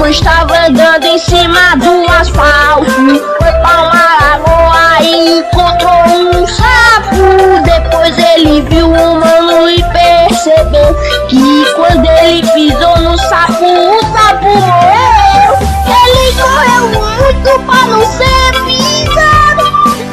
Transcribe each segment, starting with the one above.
estava andando em cima do asfalto. Foi pra uma lagoa e encontrou um sapo. Depois ele viu o mano e percebeu que quando ele pisou no sapo, o sapo morreu. Ele correu muito pra não ser pisado.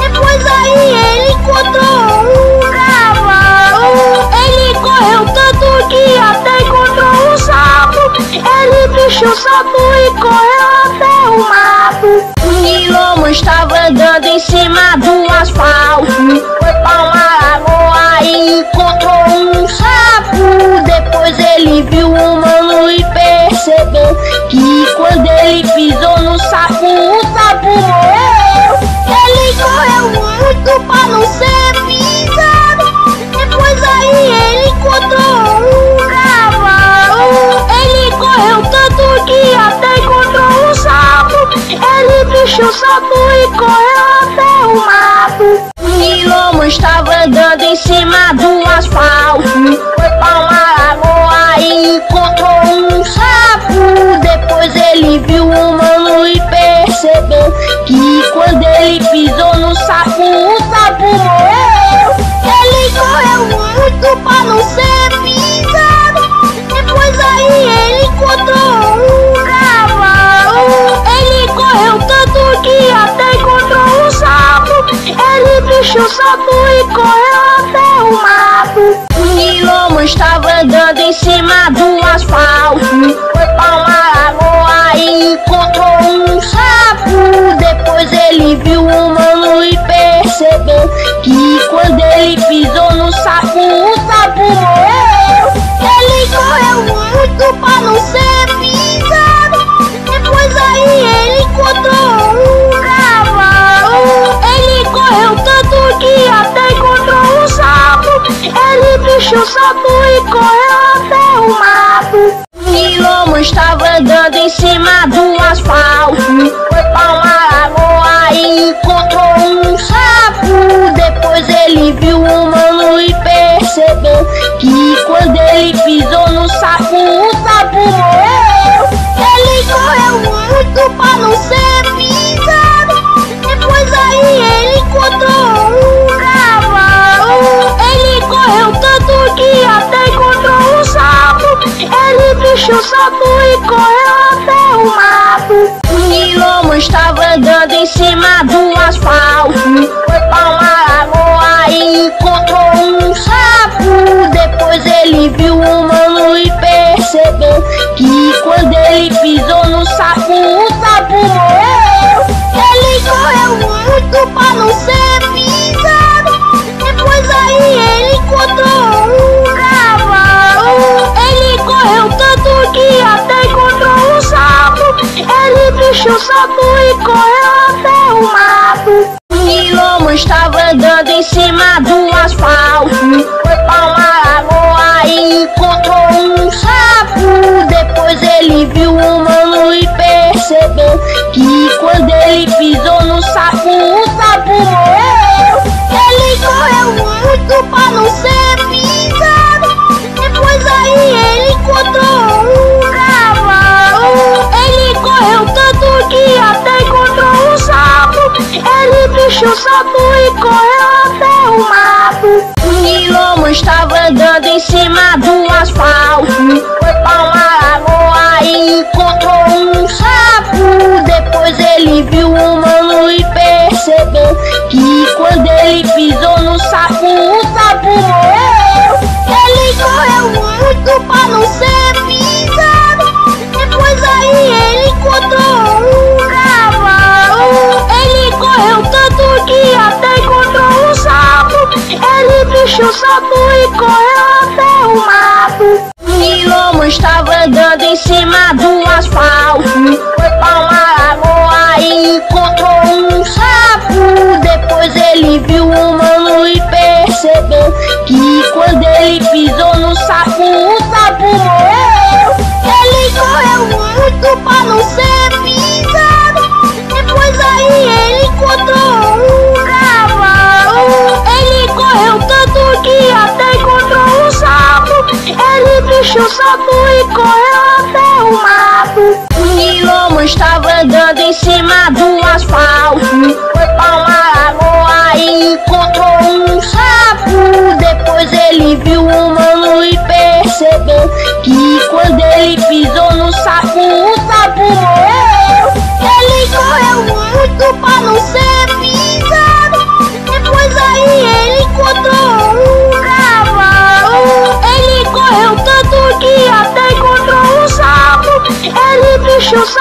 Depois aí ele encontrou um cavalo. Ele correu tanto que até encontrou um sapo. Ele bichou o sapo e correu até o mato. O Niloma estava andando em cima do asfalto. Foi pra uma lagoa e encontrou um sapo. Depois ele viu o mano e percebeu que quando ele pisou no sapo, o sapo morreu. Ele correu muito pra não ser pisado. Depois aí ele encontrou um cavalo. Ele correu tanto que até encontrou um sapo. Ele bichou o sapo e correu até o mato. O Niloma estava andando em cima do asfalto. Foi pra uma lagoa e encontrou um sapo. Depois ele viu o mano e percebeu que quando ele pisou no sapo, o sapo morreu. Ele correu muito pra não ser pisado. Depois aí ele encontrou um cavalo. Ele correu tanto que até encontrou um sapo. Ele bichou o sapo e correu até o mato. O Niloma estava andando em cima do asfalto. Foi pra uma lagoa e encontrou um sapo. Depois ele viu o mano e percebeu que quando ele pisou no sapo, o sapo morreu. Ele correu muito pra não ser pisado. Depois aí ele encontrou um cavalo. Ele correu tanto que até encontrou um sapo. Ele bichou o sapo e correu até o mato. O Niloma estava andando em cima do asfalto. Foi pra uma lagoa e encontrou um sapo. Depois ele viu o mano e percebeu que quando ele pisou no sapo, o sapo morreu. Ele correu muito pra não ser pisado. Depois aí ele encontrou um cavalo. Ele correu tanto que até encontrou um sapo. Ele bichou o sapo e correu até o mato. O Niloma estava andando em cima do asfalto. Foi pra uma lagoa e encontrou um sapo. Depois ele viu o mano e percebeu que quando ele pisou no sapo, o sapo morreu. Ele correu muito pra não ser pisado. Depois aí ele encontrou um cavalo. Ele correu tanto que até encontrou um sapo. Ele bichou o sapo e correu até o mato. O Niloma estava andando em cima do asfalto. Foi pra uma lagoa e encontrou um sapo. Depois ele viu o mano e percebeu que quando ele pisou no sapo, o sapo morreu. Ele correu muito pra não ser pisado. Depois aí ele encontrou um cavalo. Ele correu tanto que até encontrou um sapo. Ele bichou o sapo e correu até o mato. O Niloma estava andando em cima do asfalto. Foi pra uma lagoa e encontrou um sapo. Depois ele viu o mano e percebeu que quando ele pisou no sapo, o sapo morreu. Ele correu muito pra não ser pisado. Depois aí ele encontrou um cavalo. Ele correu tanto que até encontrou um sapo. Ele bichou o sapo e correu até o mato. O Niloma estava andando em cima do asfalto. Foi pra uma lagoa e encontrou um sapo. Depois ele viu o mano e percebeu que quando ele pisou no sapo, o sapo morreu. Ele correu muito pra não ser pisado. Depois aí ele encontrou um cavalo. Ele correu tanto que até encontrou um sapo. Ele bichou o sapo e correu até o mato. O Niloma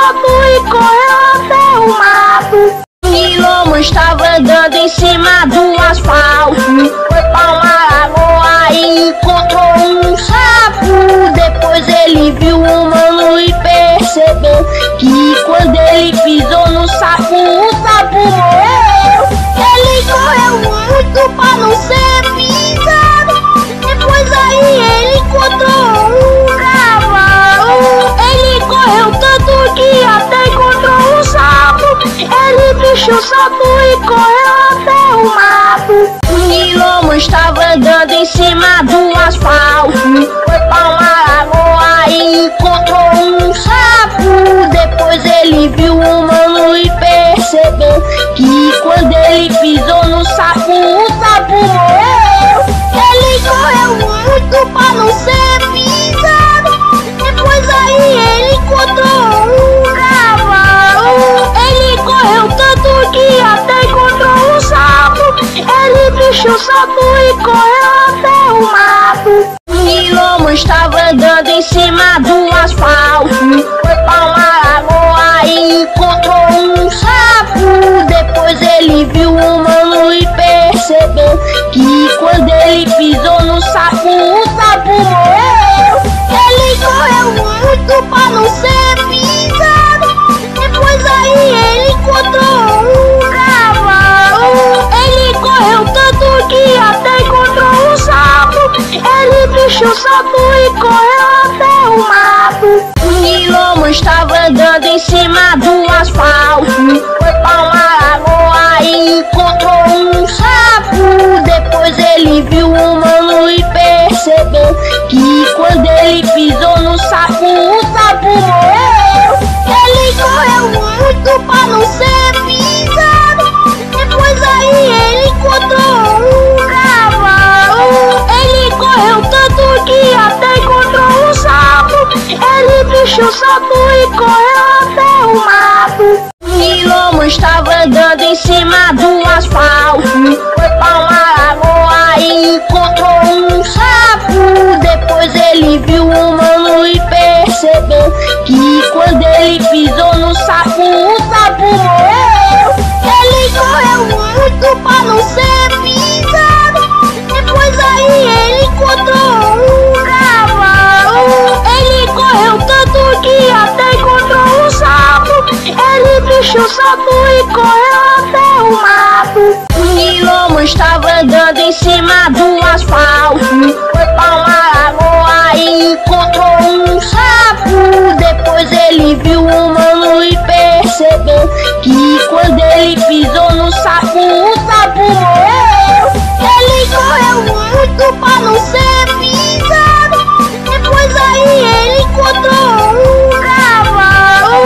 sapo e correu até o mato. Niloma estava andando em cima do asfalto, foi pra uma lagoa e encontrou um sapo. Depois ele viu o humano e percebeu que quando ele pisou no sapo, o sapo morreu. Ele correu muito pra não ser pisado. Depois aí ele encontrou um cavalo. Ele correu tanto que até encontrou um sapo. Ele bichou o sapo e correu até o mato. O Niloma estava andando em cima do asfalto, foi pra uma lagoa e encontrou um sapo. Depois ele viu o humano e percebeu que quando ele pisou no sapo, o sapo morreu. Ele correu muito pra não ser pisado. Depois aí ele encontrou um cavalo. Ele correu tanto que até encontrou um sapo. Ele bichou o sapo e correu até o mato. O Niloma estava andando em cima do asfalto, foi pra uma lagoa e encontrou um sapo. Depois ele viu o humano e percebeu que quando ele pisou no sapo, o sapo morreu. Ele correu muito pra não ser pisado. Depois aí ele encontrou um cavalo. Ele correu tanto que até encontrou um sapo. Ele bichou o sapo e correu até o mato. O Niloma estava andando em cima do asfalto, foi pra uma lagoa e encontrou um sapo. Depois ele viu o humano e percebeu que quando ele pisou no sapo, o sapo morreu. Ele correu muito pra não ser pisado. Depois aí ele encontrou um cavalo. Ele correu tanto que até encontrou um sapo. Ele bichou o sapo e correu até o mato. O Niloma estava andando em cima do asfalto, foi pra uma lagoa e encontrou um sapo. Depois ele viu o humano e percebeu que quando ele pisou no sapo, o sapo morreu. Ele correu muito pra não ser pisado. Depois aí ele encontrou um cavalo. Ele correu tanto que até encontrou um sapo. Ele bichou o sapo e correu até o mato. O Niloma estava andando em cima do asfalto, foi pra uma lagoa e encontrou um sapo. Depois ele viu o humano e percebeu que quando ele pisou no sapo, o sapo morreu. Ele correu muito pra não ser pisado. Depois aí ele encontrou um cavalo.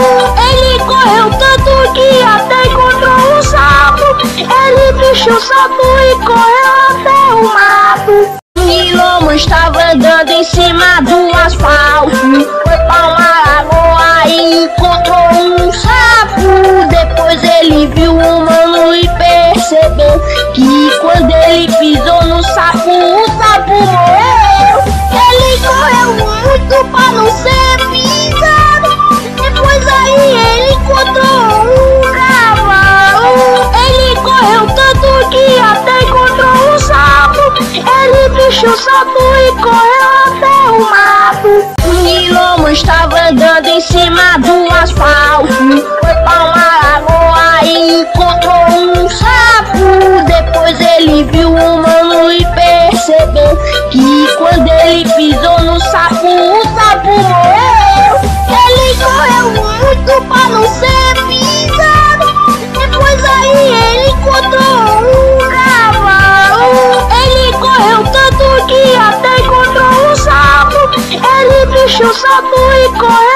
Ele correu tanto que até encontrou um sapo. Ele bichou o sapo e correu até o mato. O Niloma estava andando em cima do asfalto, foi pra uma lagoa e encontrou um sapo. Depois ele viu o humano e percebeu que quando ele pisou no sapo, o sapo morreu. Ele correu muito pra não ser pisado. Depois aí ele encontrou um cavalo. Ele correu tanto que até encontrou um sapo. Ele bichou o sapo e correu até o mato. O Niloma estava andando em cima do asfalto, foi pra uma lagoa e encontrou um sapo. Depois ele viu o humano e percebeu que quando ele pisou no sapo, o sapo morreu. Ele correu muito pra não ser pisado. Depois aí ele encontrou um cavalo. Ele correu tanto que até encontrou um sapo. Ele bichou o sapo e correu